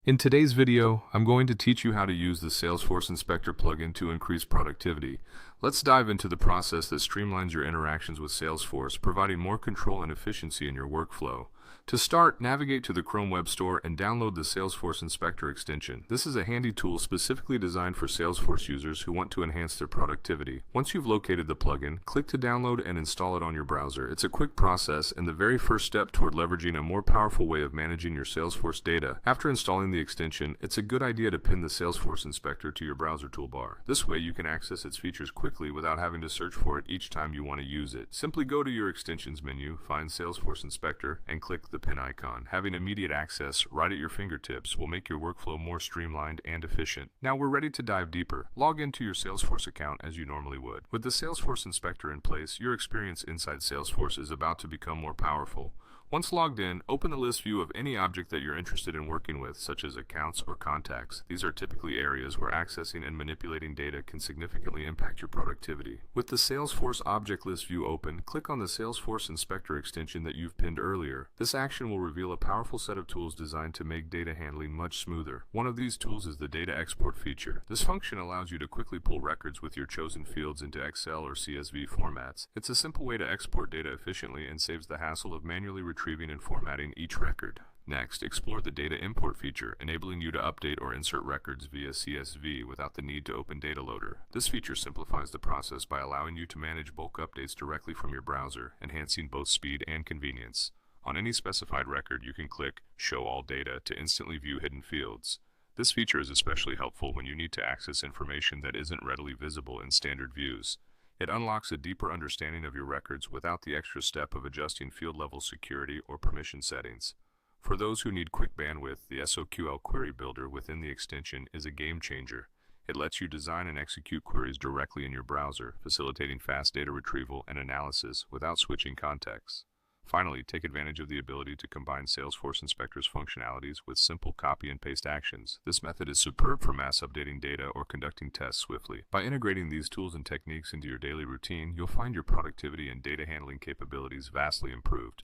In today's video, I'm going to teach you how to use the Salesforce Inspector plugin to increase productivity. Let's dive into the process that streamlines your interactions with Salesforce, providing more control and efficiency in your workflow. To start, navigate to the Chrome Web Store and download the Salesforce Inspector extension. This is a handy tool specifically designed for Salesforce users who want to enhance their productivity. Once you've located the plugin, click to download and install it on your browser. It's a quick process and the very first step toward leveraging a more powerful way of managing your Salesforce data. After installing the extension, it's a good idea to pin the Salesforce Inspector to your browser toolbar. This way you can access its features quickly without having to search for it each time you want to use it. Simply go to your extensions menu, find Salesforce Inspector, and click the pin icon. Having immediate access right at your fingertips will make your workflow more streamlined and efficient. Now we're ready to dive deeper. Log into your Salesforce account as you normally would. With the Salesforce Inspector in place, your experience inside Salesforce is about to become more powerful. Once logged in, open the list view of any object that you're interested in working with, such as accounts or contacts. These are typically areas where accessing and manipulating data can significantly impact your productivity. With the Salesforce object list view open, click on the Salesforce Inspector extension that you've pinned earlier. This action will reveal a powerful set of tools designed to make data handling much smoother. One of these tools is the data export feature. This function allows you to quickly pull records with your chosen fields into Excel or CSV formats. It's a simple way to export data efficiently and saves the hassle of manually retrieving and formatting each record. Next, explore the data import feature, enabling you to update or insert records via CSV without the need to open Data Loader. This feature simplifies the process by allowing you to manage bulk updates directly from your browser, enhancing both speed and convenience. On any specified record, you can click Show All Data to instantly view hidden fields. This feature is especially helpful when you need to access information that isn't readily visible in standard views. It unlocks a deeper understanding of your records without the extra step of adjusting field-level security or permission settings. For those who need quick bandwidth, the SOQL Query Builder within the extension is a game changer. It lets you design and execute queries directly in your browser, facilitating fast data retrieval and analysis without switching contexts. Finally, take advantage of the ability to combine Salesforce Inspector's functionalities with simple copy and paste actions. This method is superb for mass updating data or conducting tests swiftly. By integrating these tools and techniques into your daily routine, you'll find your productivity and data handling capabilities vastly improved.